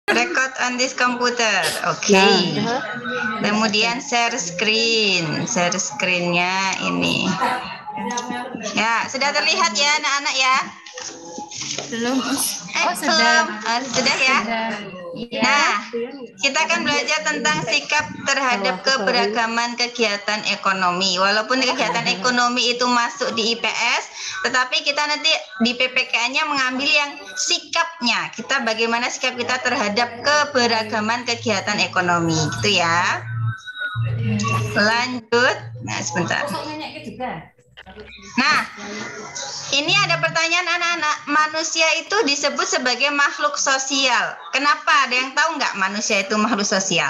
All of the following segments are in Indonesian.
Record on this computer. Oke. Kemudian share screen. Share screen-nya ini. Ya, sudah terlihat ya anak-anak ya? Belum. Belum. Sudah ya? Iya. Nah, kita akan belajar tentang sikap terhadap keberagaman kegiatan ekonomi. Walaupun kegiatan ekonomi itu masuk di IPS, tetapi kita nanti di PPKN-nya mengambil yang sikapnya. Kita bagaimana sikap kita terhadap keberagaman kegiatan ekonomi, gitu ya. Lanjut. Nah, sebentar. Nah, ini ada pertanyaan anak-anak. Manusia itu disebut sebagai makhluk sosial. Kenapa? Ada yang tahu nggak manusia itu makhluk sosial?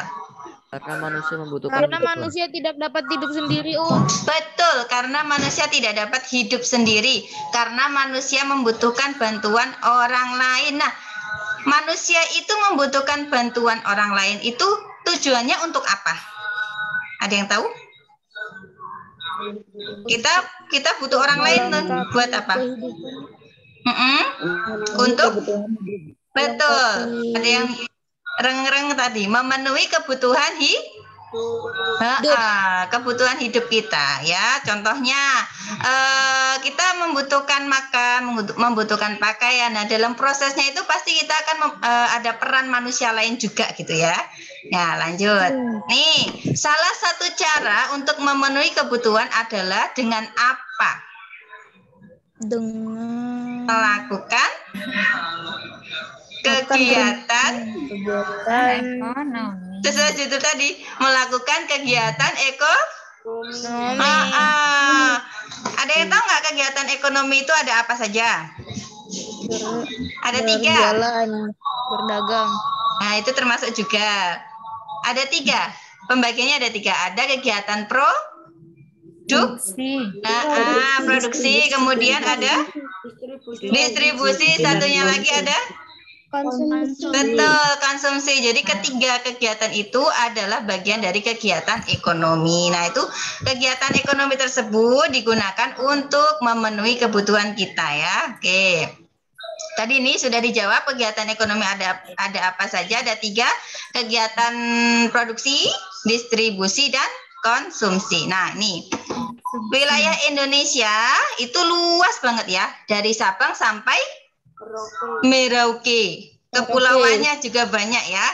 Karena manusia membutuhkan Karena manusia tidak dapat hidup sendiri, Betul, karena manusia tidak dapat hidup sendiri. Karena manusia membutuhkan bantuan orang lain. Nah, manusia itu membutuhkan bantuan orang lain itu tujuannya untuk apa? Ada yang tahu? Kita butuh orang lain buat apa? Untuk betul. Ada yang reng-reng tadi memenuhi kebutuhan kebutuhan hidup kita ya. Contohnya kita membutuhkan makan, membutuhkan pakaian. Nah, dalam prosesnya itu pasti kita akan ada peran manusia lain juga gitu ya. Nah, lanjut. Nih, salah satu cara untuk memenuhi kebutuhan adalah dengan apa? dengan Melakukan kegiatan Ekonomi. sesuai judul tadi, melakukan kegiatan ekonomi. Ada yang tahu nggak kegiatan ekonomi itu ada apa saja? Ada 3. Berjualan, berdagang. Nah, itu termasuk juga. Ada 3. Pembagiannya ada 3. Ada kegiatan produksi, kemudian ada distribusi, satunya lagi ada Konsumsi. betul, konsumsi. Jadi ketiga kegiatan itu adalah bagian dari kegiatan ekonomi. Nah, itu kegiatan ekonomi tersebut digunakan untuk memenuhi kebutuhan kita ya. Oke. Tadi ini sudah dijawab, kegiatan ekonomi ada apa saja? Ada 3, kegiatan produksi, distribusi, dan konsumsi. Nah, ini wilayah Indonesia itu luas banget ya, dari Sabang sampai Merauke. Kepulauannya juga banyak ya.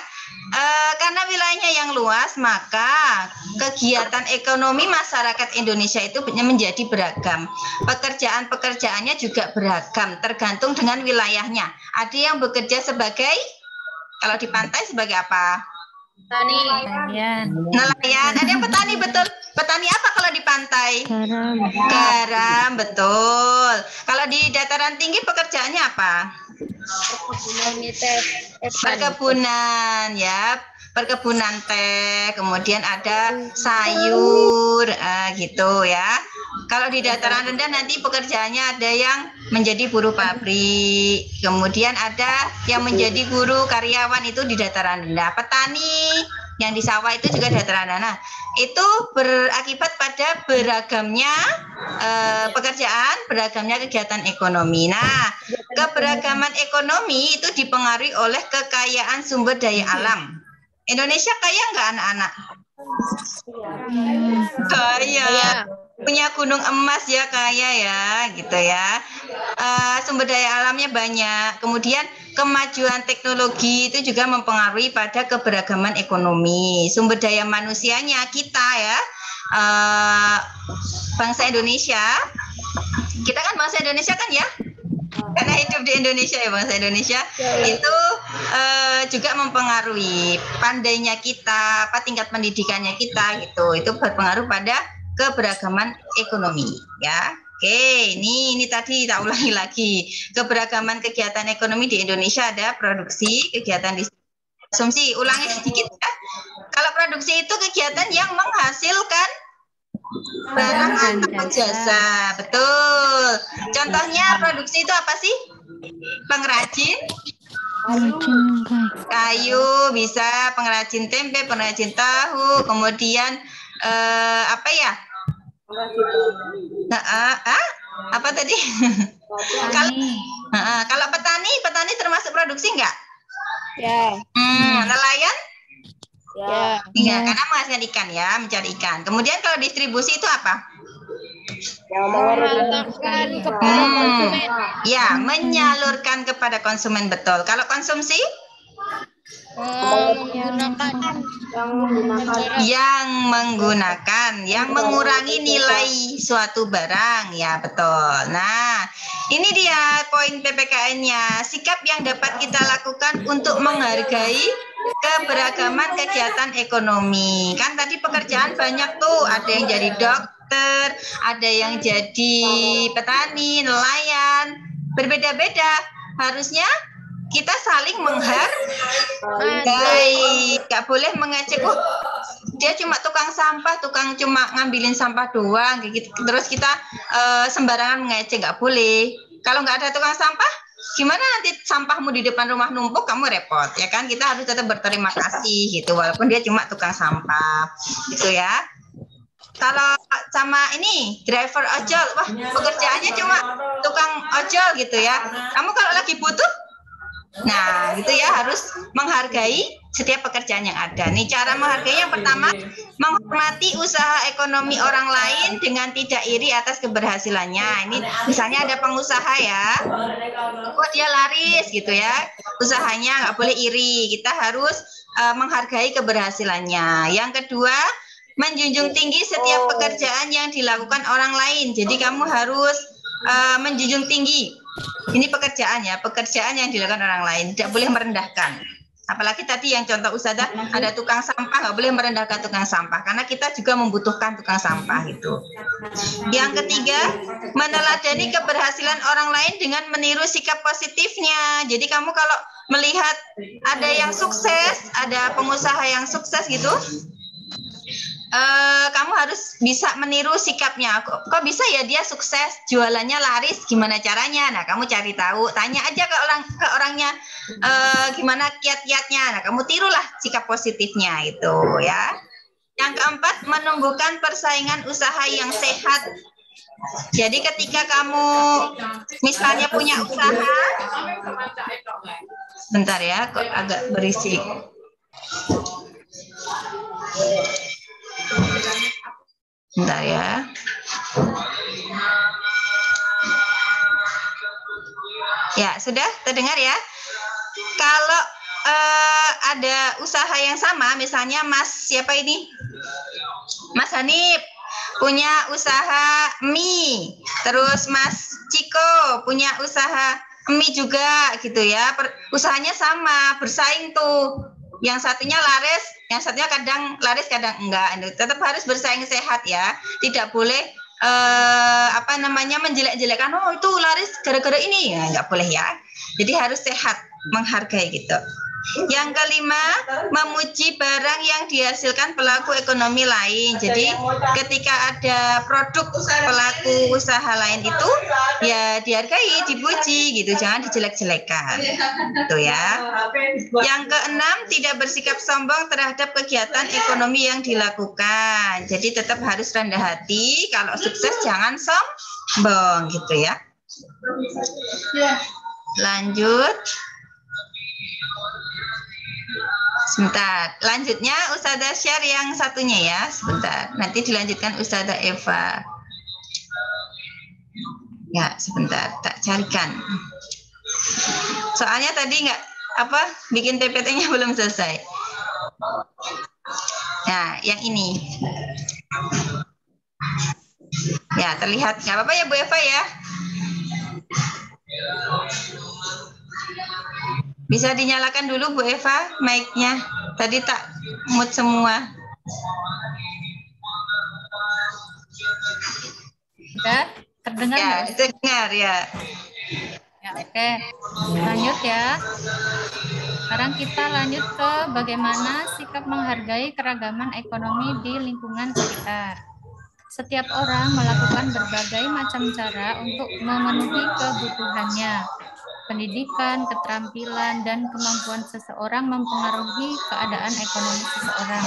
Karena wilayahnya yang luas, maka kegiatan ekonomi masyarakat Indonesia itu menjadi beragam. Pekerjaan-pekerjaannya juga beragam, tergantung dengan wilayahnya. Ada yang bekerja sebagai, kalau di pantai sebagai apa? Nelayan. Ada yang petani, betul. Petani apa kalau di pantai? Garam, betul. Kalau di dataran tinggi pekerjaannya apa? Perkebunan ya, perkebunan teh, kemudian ada sayur gitu ya. Kalau di dataran rendah nanti pekerjaannya ada yang menjadi buruh pabrik, kemudian ada yang menjadi buruh karyawan, itu di dataran rendah. Petani yang di sawah itu juga dataran rendah. Nah, itu berakibat pada beragamnya pekerjaan, beragamnya kegiatan ekonomi. Nah, keberagaman ekonomi itu dipengaruhi oleh kekayaan sumber daya alam. Indonesia kaya nggak anak-anak? Kaya. Punya gunung emas ya, kaya ya, gitu ya. Sumber daya alamnya banyak. Kemudian kemajuan teknologi itu juga mempengaruhi pada keberagaman ekonomi. Sumber daya manusianya kita ya, bangsa Indonesia. Kita kan bangsa Indonesia kan ya? Karena hidup di Indonesia ya, bangsa Indonesia itu juga mempengaruhi pandainya kita, tingkat pendidikannya kita gitu. Itu berpengaruh pada keberagaman ekonomi ya. Oke, ini tadi tak ulangi lagi. Keberagaman kegiatan ekonomi di Indonesia ada produksi, kegiatan konsumsi. Ulangi sedikit ya. Kalau produksi itu kegiatan yang menghasilkan barang atau jasa, betul. Contohnya produksi itu apa sih? Pengrajin kayu, bisa pengrajin tempe, pengrajin tahu, kemudian apa ya? Apa tadi? Kalau petani termasuk produksi enggak? Ya. Nelayan? Ya. Iya, karena menghasilkan ikan ya, mencari ikan. Kemudian kalau distribusi itu apa? Menyalurkan kepada konsumen. Ya, menyalurkan kepada konsumen, betul. Kalau konsumsi? Menggunakan yang mengurangi nilai suatu barang, ya betul. Nah, ini dia poin PPKN-nya. Sikap yang dapat kita lakukan untuk menghargai keberagaman kegiatan ekonomi. Kan tadi pekerjaan banyak tuh, ada yang jadi dokter, ada yang jadi petani, nelayan, berbeda-beda. Harusnya kita saling menghargai, nggak boleh mengecek. Dia cuma tukang sampah, cuma ngambilin sampah doang, gitu. Terus kita sembarangan mengecek, nggak boleh. Kalau nggak ada tukang sampah, gimana nanti sampahmu di depan rumah numpuk, kamu repot, ya kan? Kita harus tetap berterima kasih, gitu, walaupun dia cuma tukang sampah, gitu ya. Kalau sama ini driver ojol, wah pekerjaannya cuma tukang ojol, gitu ya. Kamu kalau lagi butuh, nah, gitu ya, harus menghargai setiap pekerjaan yang ada. Nih cara menghargai yang pertama, menghormati usaha ekonomi orang lain dengan tidak iri atas keberhasilannya. Ini misalnya ada pengusaha ya, kok dia laris gitu ya, usahanya nggak boleh iri. Kita harus menghargai keberhasilannya. Yang kedua, menjunjung tinggi setiap pekerjaan yang dilakukan orang lain. Jadi kamu harus menjunjung tinggi. Ini pekerjaan ya, pekerjaan yang dilakukan orang lain, tidak boleh merendahkan. Apalagi tadi yang contoh Ustazah, ada tukang sampah, nggak boleh merendahkan tukang sampah, karena kita juga membutuhkan tukang sampah itu. Yang ketiga, meneladani keberhasilan orang lain dengan meniru sikap positifnya. Jadi kamu kalau melihat ada yang sukses, ada pengusaha yang sukses gitu, kamu harus bisa meniru sikapnya. Kok bisa ya dia sukses, jualannya laris, gimana caranya? Nah, kamu cari tahu, tanya aja ke orangnya gimana kiat-kiatnya. Nah, kamu tirulah sikap positifnya itu ya. Yang keempat, menumbuhkan persaingan usaha yang sehat. Jadi ketika kamu misalnya punya usaha, bentar ya, kok agak berisik. Bentar ya. Ya, sudah terdengar ya? Kalau ada usaha yang sama, misalnya Mas siapa ini? Mas Hanif punya usaha mie, terus Mas Ciko punya usaha mie juga gitu ya. Usahanya sama, bersaing tuh. Yang satunya laris, yang satunya kadang laris, kadang enggak. Tetap harus bersaing sehat ya. Tidak boleh menjelek-jelekan. Oh itu laris gara-gara ini ya, enggak boleh ya. Jadi harus sehat, menghargai gitu. Yang kelima, memuji barang yang dihasilkan pelaku ekonomi lain. Jadi ketika ada produk pelaku usaha lain itu ya dihargai, dipuji gitu, jangan dijelek-jelekan. Gitu ya. Yang keenam, tidak bersikap sombong terhadap kegiatan ekonomi yang dilakukan. Jadi tetap harus rendah hati, kalau sukses jangan sombong gitu ya. Lanjut. Sebentar, lanjutnya Ustazah share yang satunya ya, sebentar. Nanti dilanjutkan Ustazah Eva. Ya, sebentar, tak carikan. Soalnya tadi bikin PPT-nya belum selesai. Nah, yang ini. Ya, terlihat. Nggak apa-apa ya Bu Eva ya. Bisa dinyalakan dulu Bu Eva mic-nya. Tadi tak mute semua. Sudah terdengar? Ya, terdengar ya. Ya, oke. Lanjut ya. Sekarang kita lanjut ke bagaimana sikap menghargai keragaman ekonomi di lingkungan sekitar. Setiap orang melakukan berbagai macam cara untuk memenuhi kebutuhannya. Pendidikan, keterampilan, dan kemampuan seseorang mempengaruhi keadaan ekonomi seseorang.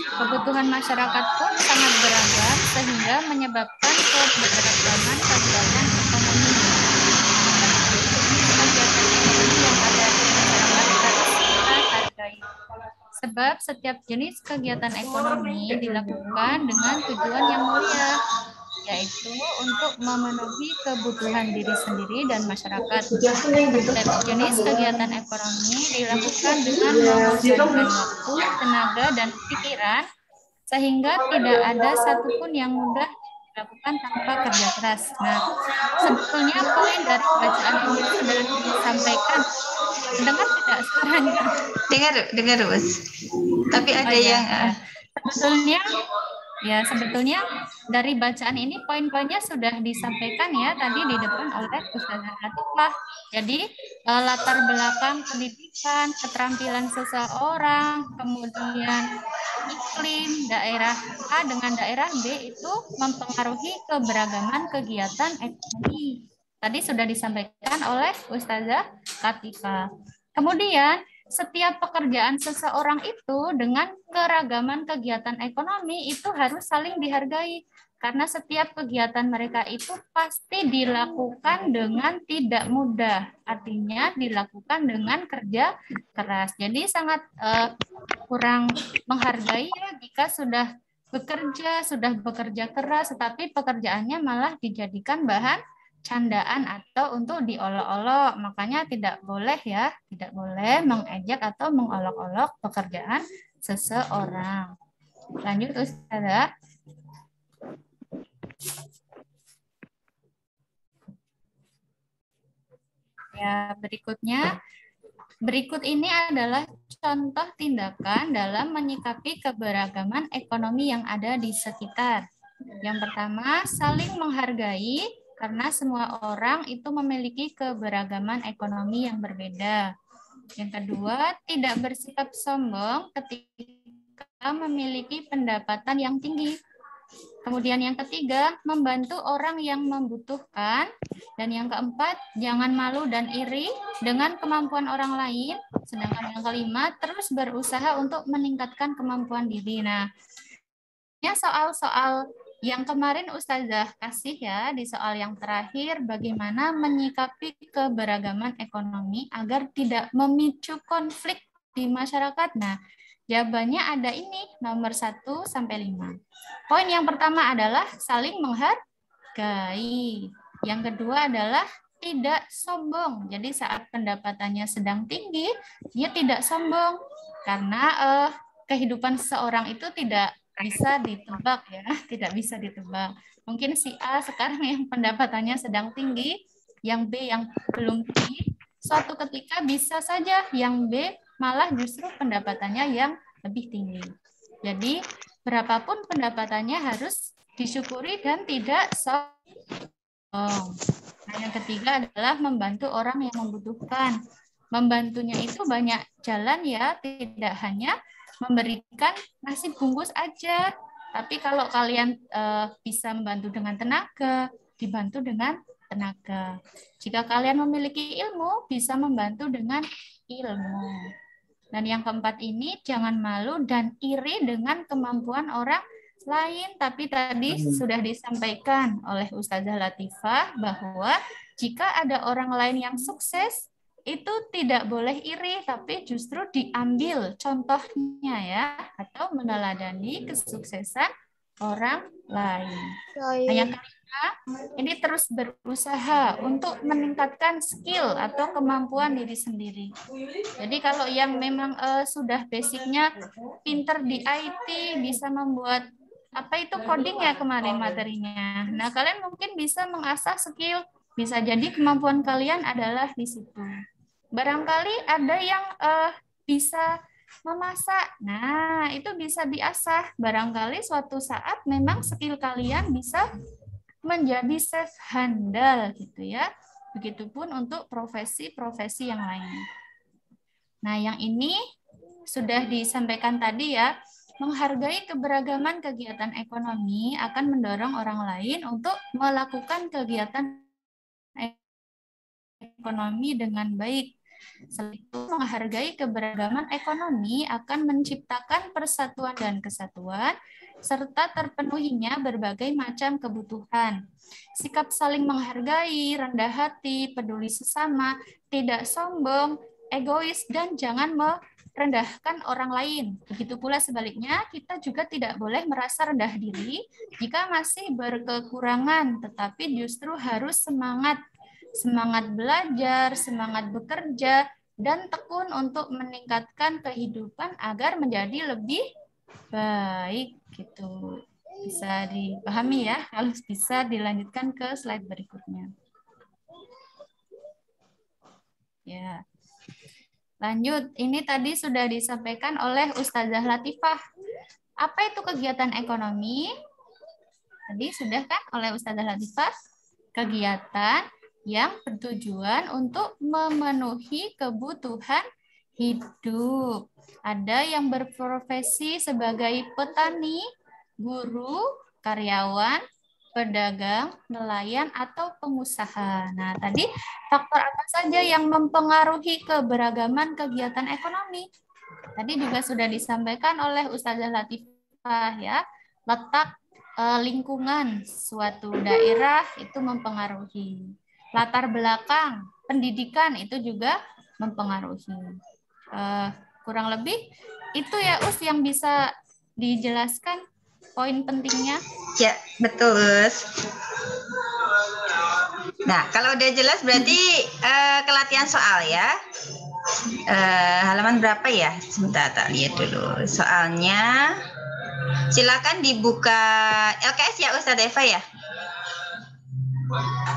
Kebutuhan masyarakat pun sangat beragam sehingga menyebabkan keberagaman kegiatan ekonomi. Kegiatan ekonomi yang ada di masyarakat harus menghargai. Sebab setiap jenis kegiatan ekonomi dilakukan dengan tujuan yang mulia, yaitu untuk memenuhi kebutuhan diri sendiri dan masyarakat. Setiap jenis kegiatan ekonomi dilakukan dengan mengorbankan waktu, tenaga, dan pikiran, sehingga tidak ada satupun yang mudah dilakukan tanpa kerja keras. Nah, sebetulnya poin dari bacaan ini sudah disampaikan. Dengar tidak suaranya? Dengar, Bos. Tapi ada yang sebetulnya dari bacaan ini poin-poinnya sudah disampaikan ya tadi di depan oleh Ustazah Latifah. Jadi latar belakang pendidikan, keterampilan seseorang, kemudian iklim daerah A dengan daerah B itu mempengaruhi keberagaman kegiatan ekonomi. Tadi sudah disampaikan oleh Ustazah Latifah. Kemudian setiap pekerjaan seseorang itu dengan keragaman kegiatan ekonomi itu harus saling dihargai. Karena setiap kegiatan mereka itu pasti dilakukan dengan tidak mudah. Artinya dilakukan dengan kerja keras. Jadi sangat kurang menghargai ya jika sudah bekerja keras, tetapi pekerjaannya malah dijadikan bahan candaan atau untuk diolok-olok. Makanya tidak boleh mengejek atau mengolok-olok pekerjaan seseorang. Lanjut Ustazah. Ya, berikut ini adalah contoh tindakan dalam menyikapi keberagaman ekonomi yang ada di sekitar. Yang pertama, saling menghargai karena semua orang itu memiliki keberagaman ekonomi yang berbeda. Yang kedua, tidak bersikap sombong ketika memiliki pendapatan yang tinggi. Kemudian yang ketiga, membantu orang yang membutuhkan. Dan yang keempat, jangan malu dan iri dengan kemampuan orang lain. Sedangkan yang kelima, terus berusaha untuk meningkatkan kemampuan diri. Nah, soal-soal yang kemarin Ustazah kasih ya, di soal yang terakhir, bagaimana menyikapi keberagaman ekonomi agar tidak memicu konflik di masyarakat. Nah, jawabannya ada ini, nomor 1 sampai 5. Poin yang pertama adalah saling menghargai. Yang kedua adalah tidak sombong. Jadi saat pendapatannya sedang tinggi, dia tidak sombong. Karena kehidupan seseorang itu tidak bisa ditebak ya, tidak bisa ditebak. Mungkin si A sekarang yang pendapatannya sedang tinggi, yang B yang belum tinggi, suatu ketika bisa saja yang B malah justru pendapatannya yang lebih tinggi. Jadi berapapun pendapatannya harus disyukuri dan tidak sombong. Nah, yang ketiga adalah membantu orang yang membutuhkan. Membantunya itu banyak jalan ya, tidak hanya memberikan nasi bungkus aja. Tapi kalau kalian bisa membantu dengan tenaga, dibantu dengan tenaga. Jika kalian memiliki ilmu, bisa membantu dengan ilmu. Dan yang keempat ini, jangan malu dan iri dengan kemampuan orang lain. Tapi tadi sudah disampaikan oleh Ustazah Latifah bahwa jika ada orang lain yang sukses, itu tidak boleh iri, tapi justru diambil contohnya ya, atau meneladani kesuksesan orang lain. Nah, yang kelima, ini terus berusaha untuk meningkatkan skill atau kemampuan diri sendiri. Jadi kalau yang memang sudah basicnya pinter di IT, bisa membuat coding ya kemarin materinya. Nah, kalian mungkin bisa mengasah skill, bisa jadi kemampuan kalian adalah di situ. Barangkali ada yang bisa memasak. Nah, itu bisa diasah. Barangkali suatu saat memang skill kalian bisa menjadi chef handal gitu ya. Begitupun untuk profesi-profesi yang lain. Nah, yang ini sudah disampaikan tadi ya. Menghargai keberagaman kegiatan ekonomi akan mendorong orang lain untuk melakukan kegiatan ekonomi dengan baik. Selain itu, menghargai keberagaman ekonomi akan menciptakan persatuan dan kesatuan, serta terpenuhinya berbagai macam kebutuhan. Sikap saling menghargai, rendah hati, peduli sesama, tidak sombong, egois, dan jangan rendahkan orang lain. Begitu pula sebaliknya, kita juga tidak boleh merasa rendah diri jika masih berkekurangan, tetapi justru harus semangat belajar, semangat bekerja, dan tekun untuk meningkatkan kehidupan agar menjadi lebih baik gitu. Bisa dipahami ya, kalau bisa dilanjutkan ke slide berikutnya. Ya. Lanjut, ini tadi sudah disampaikan oleh Ustazah Latifah. Apa itu kegiatan ekonomi? Tadi sudah kan oleh Ustazah Latifah? Kegiatan yang bertujuan untuk memenuhi kebutuhan hidup. Ada yang berprofesi sebagai petani, guru, karyawan, pedagang, nelayan, atau pengusaha. Nah, tadi faktor apa saja yang mempengaruhi keberagaman kegiatan ekonomi? Tadi juga sudah disampaikan oleh Ustazah Latifah ya, letak lingkungan suatu daerah itu mempengaruhi. Latar belakang pendidikan itu juga mempengaruhi. Kurang lebih itu ya yang bisa dijelaskan poin pentingnya. Ya, betul. Nah, kalau udah jelas berarti kelatihan soal ya. Halaman berapa ya? Sebentar, tak lihat dulu. Soalnya silakan dibuka LKS ya Ustadz Eva ya?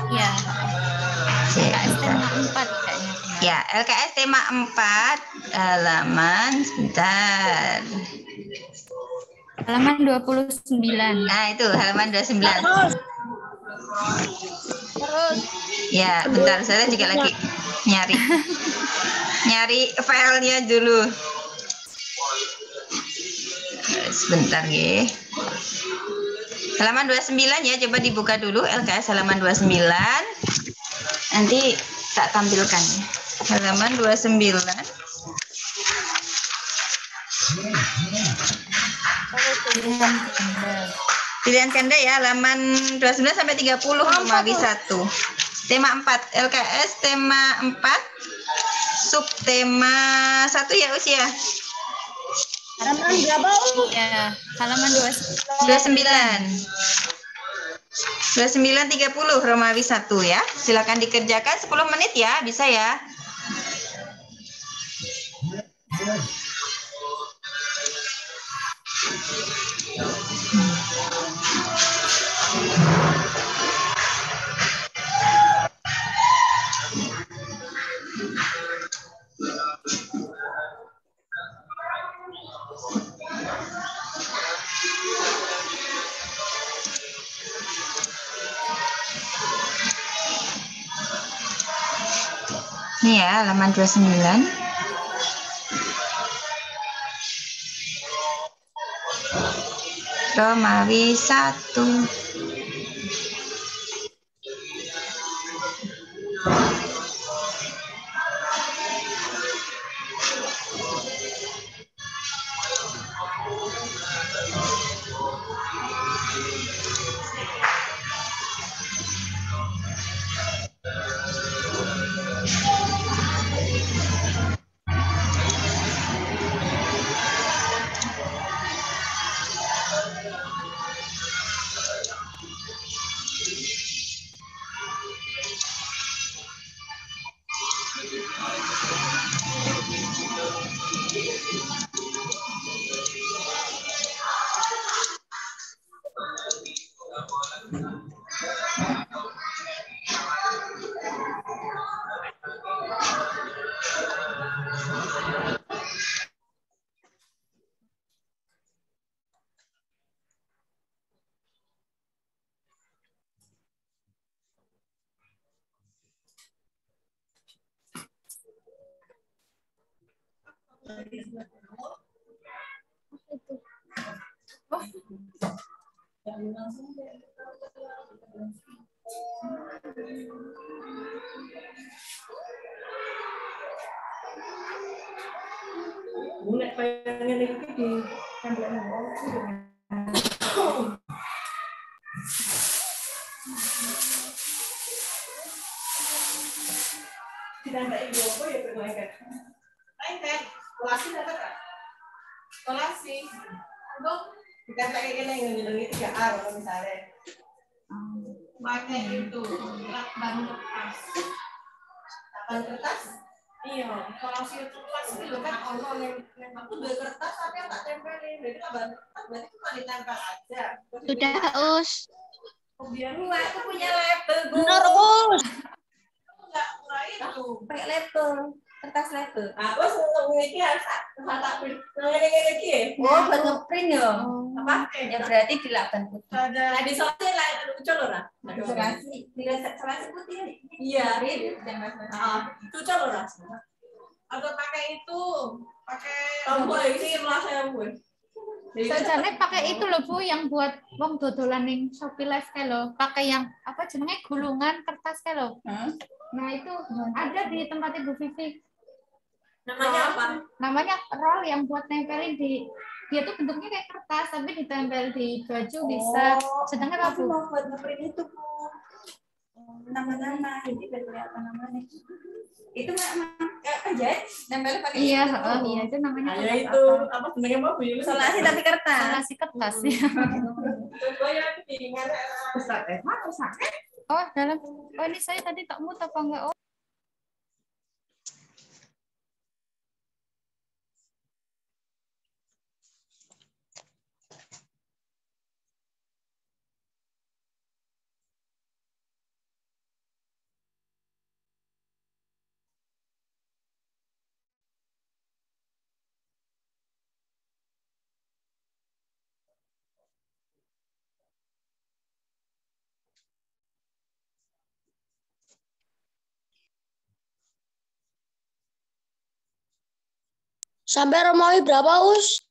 Iya. LKS tema 4 kayaknya. Ya, LKS tema 4 halaman sebentar. Halaman 29. Nah, itu halaman 29. Terus. Ya, bentar saya juga lagi nyari filenya dulu. Sebentar ya. Halaman 29 ya, coba dibuka dulu LKS halaman 29. Nanti tak tampilkan ya. Halaman 29. Pilihan ganda ya, halaman 29 sampai 30 Romawi 1. Tema 4, LKS tema 4, subtema 1 ya usia. Halaman berapa? Ya, halaman 29. 29.30 Romawi 1 ya. Silakan dikerjakan 10 menit ya, bisa ya. Ini ya, halaman 29. Romawi 1. Bukan kayak gini yang 3A kalau misalnya. Pakai itu lakban kertas. Lakban kertas? Iya, kalau si kertas itu kan ono yang aku udah kertas tapi yang tak tempelin. Jadi lakban kertas berarti cuma ditempel aja. Sudah, Us. Biar aku punya label, Bu. Benar, Us. Enggak itu. Pakai label. Kertas label. Ah, wes ngene harus tak print. Ngene iki. Oh, buat ngeprint ya. Apa? Ya berarti di lakban putih. Nah, di soalnya lah lucu loh, Ra. Selasi putih nih. Iya, lucu loh, Ra. Atau pakai itu, pakai tombol ini merasa yang gue. Sajane pakai itu loh Bu yang buat wong dodolan ning Shopee Live kae lho, pakai yang apa jenenge gulungan kertas kae lho. Nah, itu ada di tempat Ibu Vivi. Namanya apa? Namanya roll yang buat nempelin di dia tuh bentuknya kayak kertas tapi ditempel di baju bisa. Sedangkan apa Bu? Mau buat ngeprint itu, Bu. Nama-nama, jadi kelihatan namanya. Itu jahit nempel pakai Iya, itu. iya itu namanya Ya kertas itu apa? apa sebenarnya mau beli solasi tapi kertas. Solasi kertas ya. Coba ya piringan besar mana besar. Oh, dalam ini saya tadi tak mute apa enggak? Oh. Sampai Romawi berapa, Us?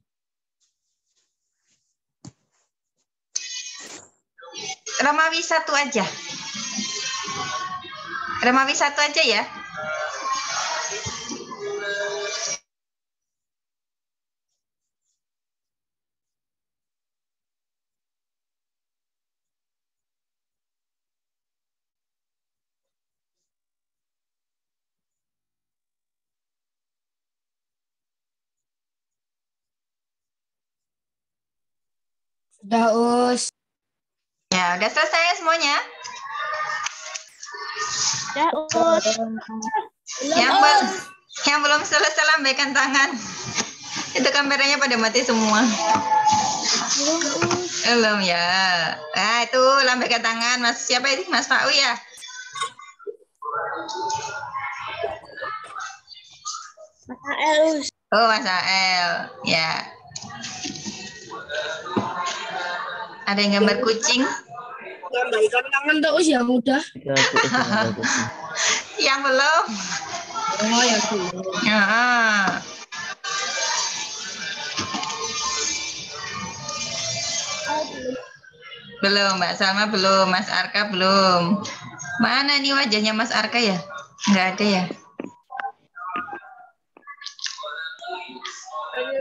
Romawi satu aja. Romawi satu aja ya. Sudah, Us. Ya, udah selesai semuanya. Sudah, Us. Yang belum selesai lambaikan tangan. Itu kameranya pada mati semua. Belum ya. Nah, itu lambaikan tangan. Mas siapa ini? Mas Pak ya? Mas Ael, Us. Oh, Mas Ael. Ya. Ada yang gambar kucing? Lambaikan tangan tuh, Us, yang udah. Ya, Bu, Yang belum? Oh, ya, belum. Ya. Belum, Mbak Salma belum, Mas Arka belum. Mana nih wajahnya Mas Arka ya? Nggak ada ya? Iya.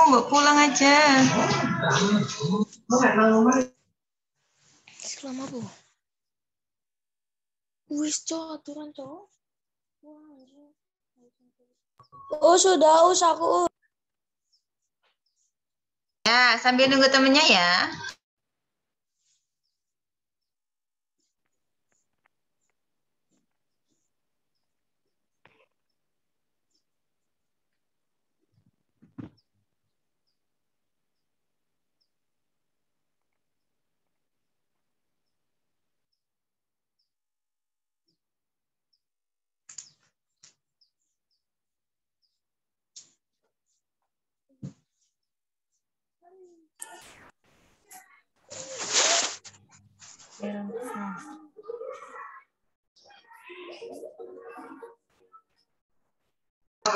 Mbak pulang aja. Selama apa? Wis, Cok, aturan, Cok. Oh, sudah, Us, aku. Ya, sambil nunggu temennya ya.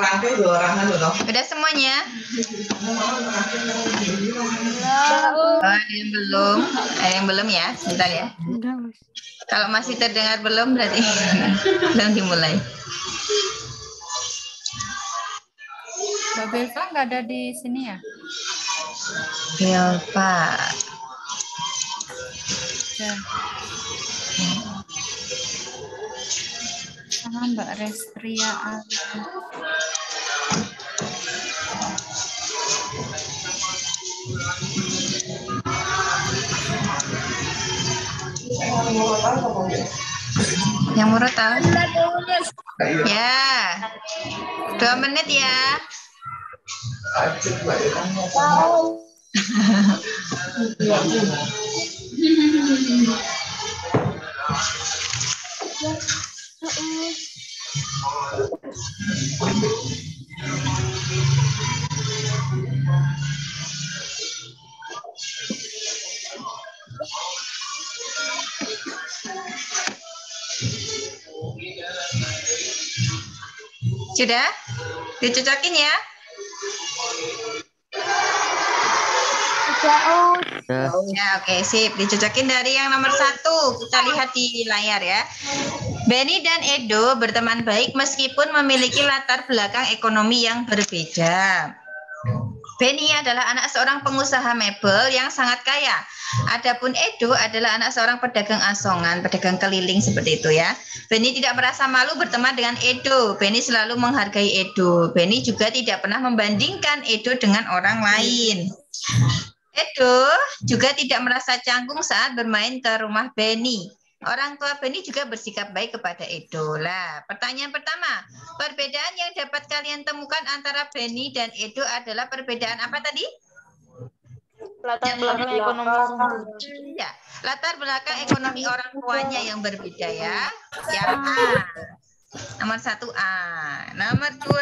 Udah semuanya? Oh, ada yang belum ya? Sebentar ya. Kalau masih terdengar belum berarti belum dimulai. Mbak Belva nggak ada di sini ya? Ya, Pak. Ya. Sama Mbak Restria Ali. Yang murah tahu? Ya, 2 menit ya. Sudah? Dicocokin ya? Ya, oke, sip. Dicocokin dari yang nomor 1. Kita lihat di layar ya. Benny dan Edo berteman baik meskipun memiliki latar belakang ekonomi yang berbeda. Benny adalah anak seorang pengusaha mebel yang sangat kaya. Adapun Edo adalah anak seorang pedagang asongan, pedagang keliling seperti itu ya. Benny tidak merasa malu berteman dengan Edo. Benny selalu menghargai Edo. Benny juga tidak pernah membandingkan Edo dengan orang lain. Edo juga tidak merasa canggung saat bermain ke rumah Benny. Orang tua Benny juga bersikap baik kepada Edo. Lah, pertanyaan pertama, perbedaan yang dapat kalian temukan antara Benny dan Edo adalah perbedaan apa tadi? Latar belakang ekonomi. Ya, latar belakang ekonomi orang tuanya yang berbeda ya. Yang A. Nomor 1A. Nomor 2.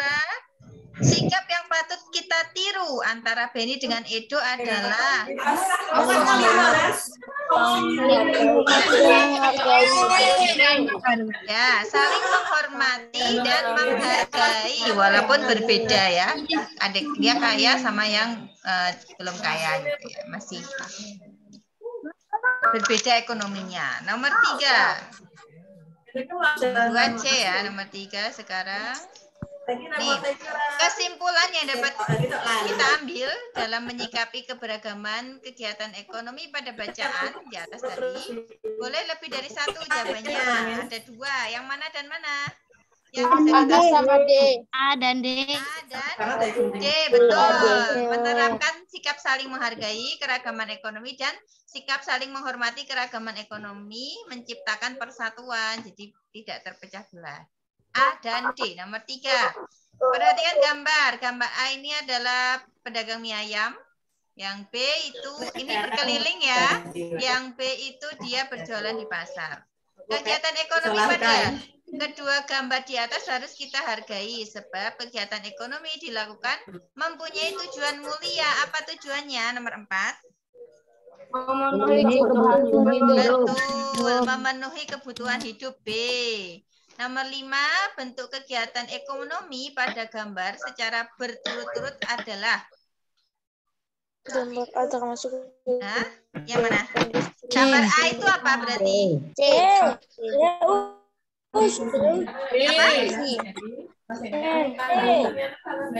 Sikap yang patut kita tiru antara Benny dengan Edo adalah ya, saling menghormati dan menghargai walaupun berbeda ya. Adik dia kaya sama yang belum kaya gitu ya, masih berbeda ekonominya. Nomor 3. 2C ya, nomor 3 sekarang. Nih, kesimpulan yang dapat kita ambil dalam menyikapi keberagaman kegiatan ekonomi pada bacaan di atas tadi, boleh lebih dari 1 jawabannya. Ada 2, yang mana dan mana? Yang bisa kita sama D. A dan D. A dan D, betul. Menerapkan sikap saling menghargai keragaman ekonomi dan sikap saling menghormati keragaman ekonomi menciptakan persatuan, jadi tidak terpecah belah. A dan D. Nomor 3. Perhatikan gambar. Gambar A ini adalah pedagang mie ayam. Yang B itu, ini berkeliling ya. Yang B itu dia berjualan di pasar. Kegiatan ekonomi pada kedua gambar di atas harus kita hargai. Sebab kegiatan ekonomi dilakukan mempunyai tujuan mulia. Apa tujuannya? Nomor 4. Memenuhi kebutuhan hidup. B. Nomor 5, bentuk kegiatan ekonomi pada gambar secara berturut-turut adalah Gambar A termasuk. Nah, yang mana? Gambar A itu apa berarti? C. Apa?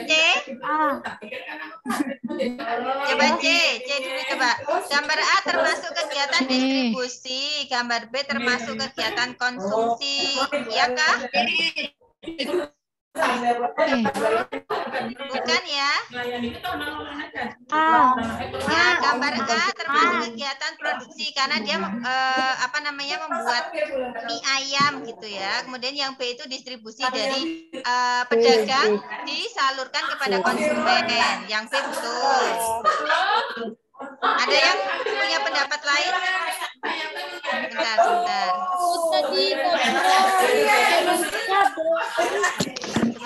C? Coba C dulu coba. Gambar A termasuk kegiatan distribusi, gambar B termasuk kegiatan konsumsi, ya kah? Bukan ya? Ya, gambar A termasuk kegiatan produksi karena dia membuat mie ayam gitu ya. Kemudian yang B itu distribusi dari pedagang disalurkan kepada konsumen. Yang B betul. Ada yang punya pendapat lain? Sebentar. Sebentar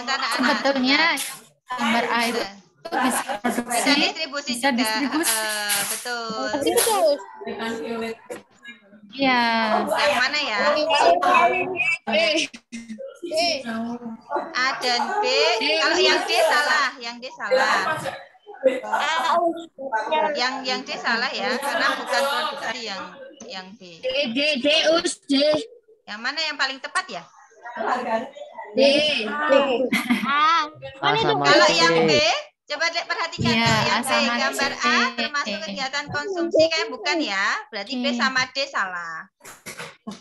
anak-anak. Sebetulnya gambar A itu bisa produksi, bisa distribusi bisa juga. distribusi. Betul. Iya. Yang mana ya? A dan B. Kalau yang D salah, yang D salah. Yang D salah ya, karena bukan produksi yang B. D, Us, D. Yang mana yang paling tepat ya? D. A sama Kalau C. yang B, coba perhatikan Iya, kalau yang A B, sama gambar C. A termasuk kegiatan konsumsi kan bukan ya? Berarti B sama D salah.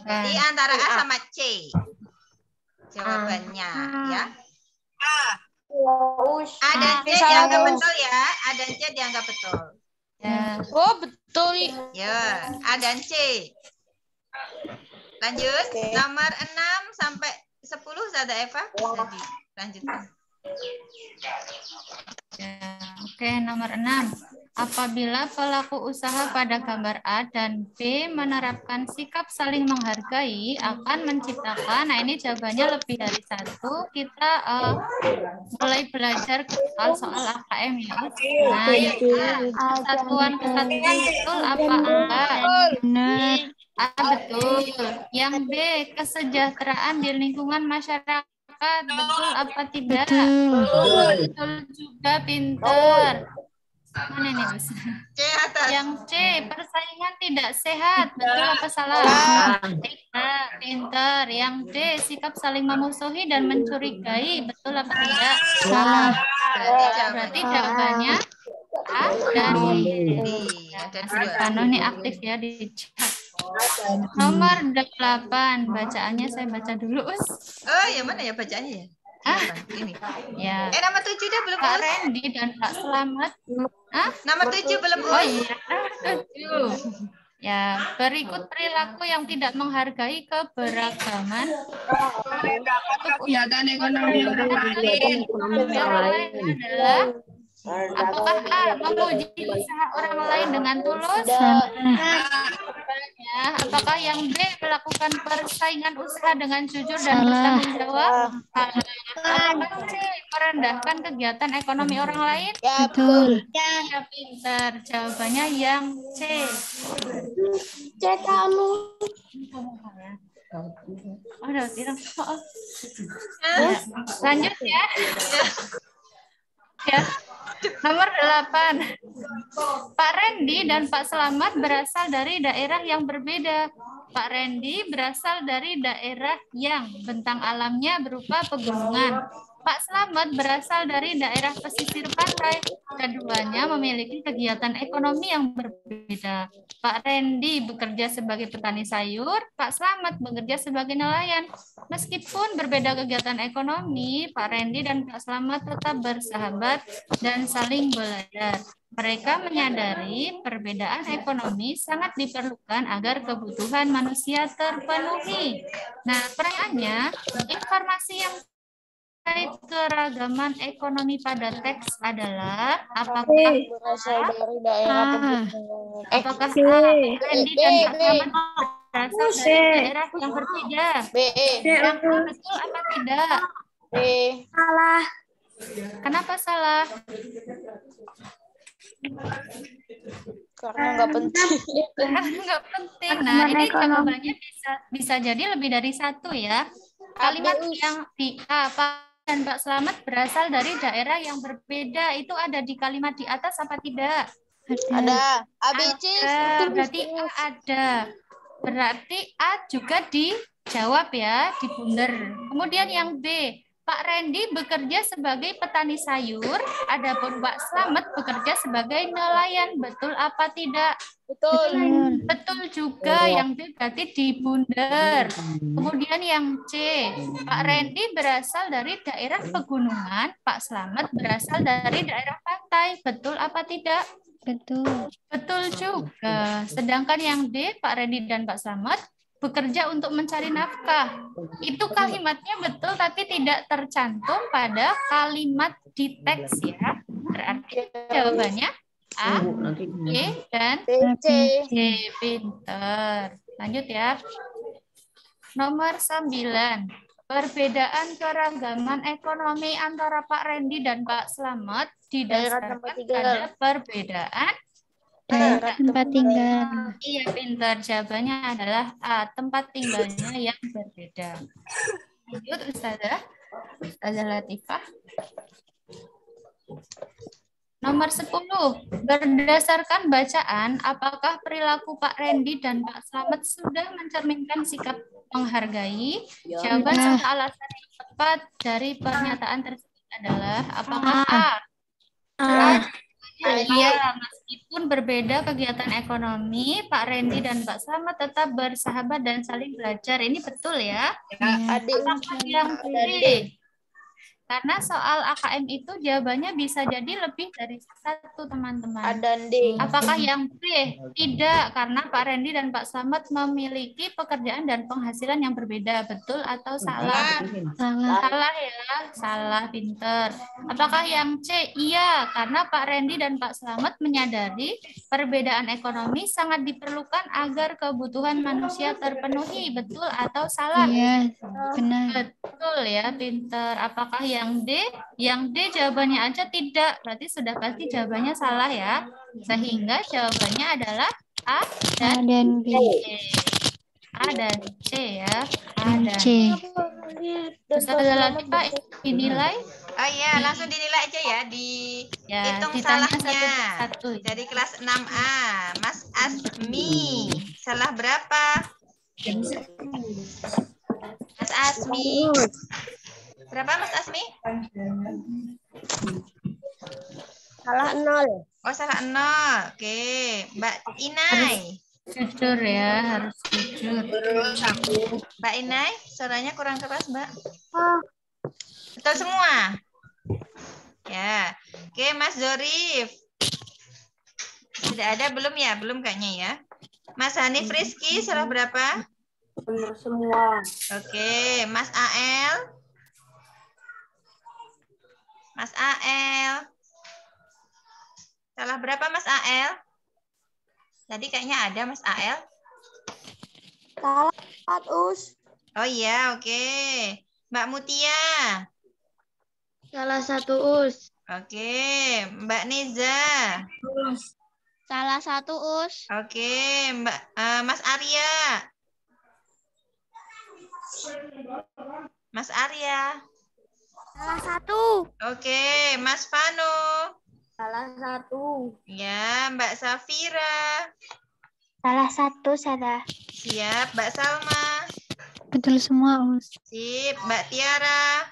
Jadi antara A sama C jawabannya ya. A dan C dianggap betul ya. A dan C dianggap betul. Ya. Oh, betul. Ya, A dan C. Lanjut, nomor 6 sampai 10 Zada Eva bisa dilanjutkan. Ya, oke, nomor 6. Apabila pelaku usaha pada gambar A dan B menerapkan sikap saling menghargai akan menciptakan, nah ini jawabannya lebih dari satu, kita mulai belajar soal AKM ya. Nah, yang kesatuan betul apa enggak? Benar. A betul. Yang B kesejahteraan di lingkungan masyarakat, betul apa tidak? Betul juga, pinter. Mana nih, Gus? C atas. Yang C, persaingan tidak sehat, betul apa salah? Tidak, pinter. Yang D, sikap saling memusuhi dan mencurigai, betul apa tidak? Salah. Berarti jawabannya A dan D. Ada Mas dua. Pano ini aktif ya di chat. Nomor 8, bacaannya saya baca dulu, Us. Oh, yang mana ya bacaannya ya? Ini. Ya. Nomor 7 dah belum Pak Us? Randy dan Pak Selamat. Nomor 7 belum Oh Us? iya, 7. Ya, berikut perilaku yang tidak menghargai keberagaman. Kegiatan ekonomi Orang lain adalah apakah A, memuji usaha orang lain dengan tulus? Ya, apakah yang B, melakukan persaingan usaha dengan jujur dan bertanggung jawab? Apakah C, merendahkan kegiatan ekonomi orang lain? Ya, betul. Ya, pintar. Jawabannya yang C. Cek kamu. Oh, udah bilang. Ya, lanjut ya. Ya. Nomor 8. Pak Randy dan Pak Selamat berasal dari daerah yang berbeda. Pak Randy berasal dari daerah yang bentang alamnya berupa pegunungan. Pak Selamat berasal dari daerah pesisir pantai. Keduanya memiliki kegiatan ekonomi yang berbeda. Pak Randy bekerja sebagai petani sayur, Pak Selamat bekerja sebagai nelayan. Meskipun berbeda kegiatan ekonomi, Pak Randy dan Pak Selamat tetap bersahabat dan saling belajar. Mereka menyadari perbedaan ekonomi sangat diperlukan agar kebutuhan manusia terpenuhi. Nah, pertanyaannya, informasi yang terkait keragaman ekonomi pada teks adalah apakah Berasal dari daerah pegunungan. apakah A, Randy dan Pak Selamat berasal dari daerah yang berbeda? B. Yang A betul apa tidak? B. Kenapa salah? Karena nggak penting. Nggak penting. Nah, ini jawabannya bisa jadi lebih dari satu ya. Kalimat yang di A, Pak dan Pak Selamat berasal dari daerah yang berbeda, itu ada di kalimat di atas apa tidak? Ada. A, B, C. Ada. Berarti A ada. Berarti A juga dijawab ya, dibunder. Kemudian yang B, Pak Randy bekerja sebagai petani sayur, adapun Pak Selamat bekerja sebagai nelayan. Betul apa tidak? Betul. Betul juga, yang B berarti dibunder. Kemudian yang C, Pak Randy berasal dari daerah pegunungan, Pak Selamat berasal dari daerah pantai. Betul apa tidak? Betul. Betul juga. Sedangkan yang D, Pak Randy dan Pak Selamat bekerja untuk mencari nafkah. Itu kalimatnya betul tapi tidak tercantum pada kalimat di teks ya. Berarti jawabannya A, B, dan C. C. Pinter. Lanjut ya. Nomor 9. Perbedaan keragaman ekonomi antara Pak Randy dan Pak Selamat didasarkan pada perbedaan Tempat tinggal. Iya, pintar. Jawabannya adalah A, tempat tinggalnya yang berbeda. Lanjut Ustazah. Ustazah Latifah. Nomor 10. Berdasarkan bacaan, apakah perilaku Pak Randy dan Pak Slamet sudah mencerminkan sikap menghargai? Jawaban serta alasan yang tepat dari pernyataan tersebut adalah apakah A? Iya, meskipun berbeda kegiatan ekonomi, Pak Randy dan Pak Slamet tetap bersahabat dan saling belajar. Ini betul ya? Apakah yang B? Karena soal AKM itu jawabannya bisa jadi lebih dari satu, teman-teman. Apakah yang B? Tidak, karena Pak Randy dan Pak Slamet memiliki pekerjaan dan penghasilan yang berbeda. Betul atau salah? Salah ya, salah, pinter. Apakah yang C? Iya, karena Pak Randy dan Pak Slamet menyadari perbedaan ekonomi sangat diperlukan agar kebutuhan manusia terpenuhi. Betul atau salah? Iya, benar. Betul ya, pinter. Apakah yang D? Yang D jawabannya aja tidak. Berarti sudah pasti jawabannya salah ya. Sehingga jawabannya adalah A dan B. A dan C ya. A dan C. Ustazah Latifah dinilai? Oh iya, langsung dinilai aja ya. Hitung ditanya salahnya. satu. Dari kelas 6A. Mas Asmi. Salah berapa? Mas Asmi. Berapa Mas Asmi? Salah 0. Oh, salah 0. Oke. Mbak Inai. Jujur ya, harus jujur. Mbak Inai, suaranya kurang keras, Mbak. Betul semua? Ya. Oke, Mas Zorif. Sudah ada belum ya? Belum kayaknya ya. Mas Hanif Rizky, salah berapa? Benar semua. Oke, Mas AL. Mas AL. Salah berapa Mas AL? Tadi kayaknya ada Mas AL. Salah 4 Us. Oh iya, oke. Mbak Mutia. Salah 1 Us. Oke, Mbak Neza. Salah 1 Us. Oke, Mas Arya. Mas Arya. Salah 1. Oke, Mas Vano. Salah 1. Ya, Mbak Safira. Salah 1 salah. Siap, Mbak Salma. Betul semua Us. Sip, Mbak Tiara.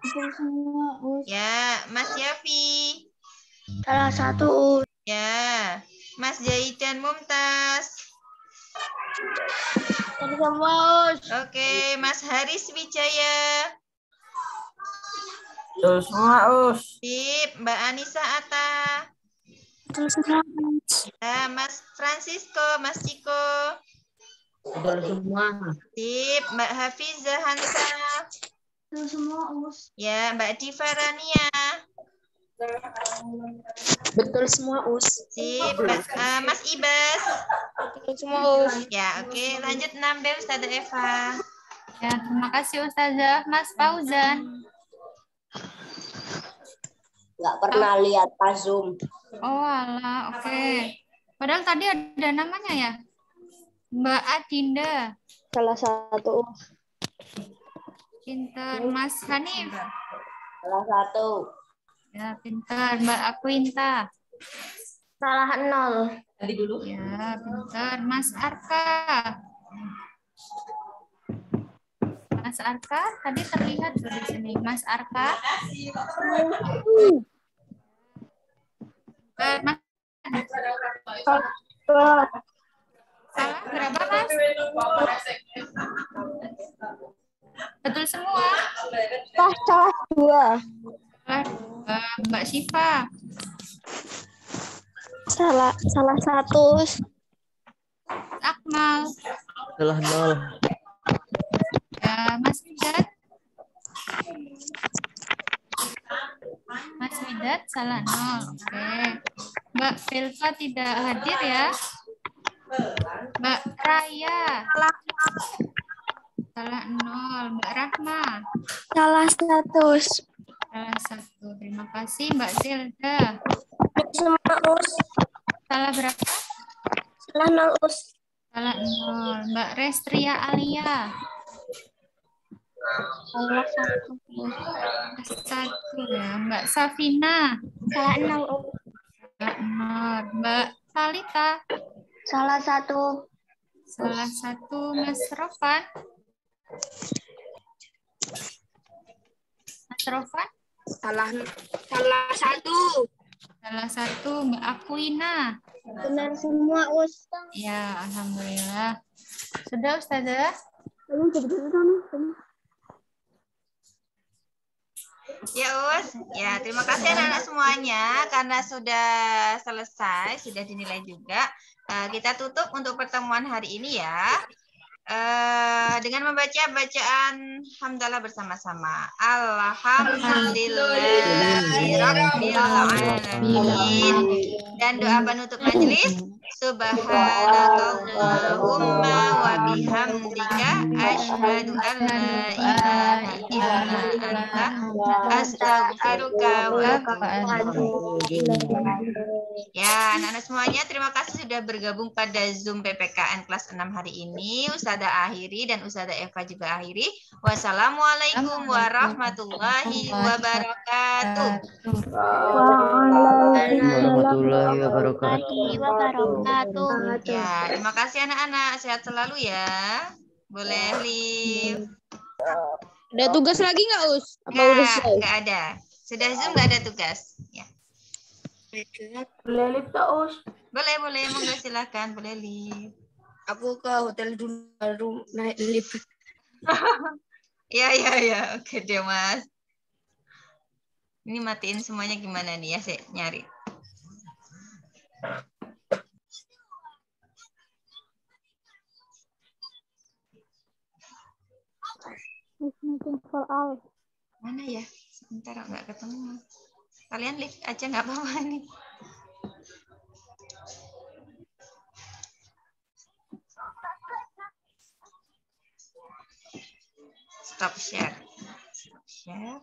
Betul semua Us. Ya, Mas Yafi. Salah 1 Us. Ya, Mas Jaidan Mumtaz. Betul semua Us. Oke, Mas Haris Wijaya. Betul semua, Us. Sip, Mbak Anissa Atta. Betul semua Us. Ya, Mas Francisco, Mas Ciko. Betul semua. Sip, Mbak Hafiza Hansa. Betul semua Us. Ya, Mbak Diva Rania. Betul semua Us. Sip, Mas Ibas. Betul semua Us. Ya, oke. Lanjut 6B, Ustazah Eva. Ya, terima kasih Ustazah. Mas Fauzan. Nggak pernah lihat pas Zoom. Oh alah, oke. Padahal tadi ada namanya ya. Mbak Adinda. Salah 1 Us. Pinter. Mas Hanif. Salah 1. Ya, pinter. Mbak Aquinta. Salah 0. Ya, pinter. Mas Arka. Mas Arka, tadi terlihat tuh di sini. Mas Arka. Mas. Salah berapa, Mas? Betul semua. Salah 2. Mbak Syifa. Salah 1. Akmal. Salah 0. Mas Widat. Mas Widat salah 0. Oke. Mbak Filsa tidak hadir ya. Mbak Raya. Salah 0. Mbak Rahma. Salah 1. Salah 1. Terima kasih Mbak Zelda. Semua Us. Salah berapa? Salah 0 Us. Salah 0. Mbak Restria Alia. Salah satu. Satu ya. Mbak Safina. Salah 0, Us. Mbak Nur. Mbak Talita. Salah satu. Salah satu. Mas Rofan. Mas Rofan. Salah satu. Salah satu. Mbak Akwina. Benar semua, Us. Ya, alhamdulillah. Sudah, Ustazah? Belum jadi sana. Ya, Us. Ya, terima kasih anak-anak semuanya karena sudah selesai, sudah dinilai juga. Kita tutup untuk pertemuan hari ini ya. Dengan membaca bacaan hamdalah bersama-sama. Alhamdulillahirrabbilalamin. Dan doa penutup majelis. Subhanakallahumma wa bihamdika asyhadu an la ilaha illa anta astaghfiruka wa atubu ilaik. Ya, anak-anak semuanya terima kasih sudah bergabung pada Zoom PPKN kelas 6 hari ini. Ustazah akhiri dan Ustazah Eva juga akhiri. Wassalamualaikum warahmatullahi wabarakatuh. Warahmatullahi wabarakatuh. Ya, terima kasih anak-anak. Sehat selalu ya. Boleh leave. Ada tugas lagi nggak, Us? Apa udah selesai? Nggak ada. Sudah Zoom nggak ada tugas. Ya. Boleh lift tak, Us? Boleh. Monggo silakan. Boleh leave. Aku ke hotel dulu baru naik lift. Ya. Oke deh, Mas. Ini matiin semuanya gimana nih ya? Saya nyari. Mana ya? Sebentar nggak ketemu. Kalian live aja nggak apa-apa nih. Stop share. Kemudian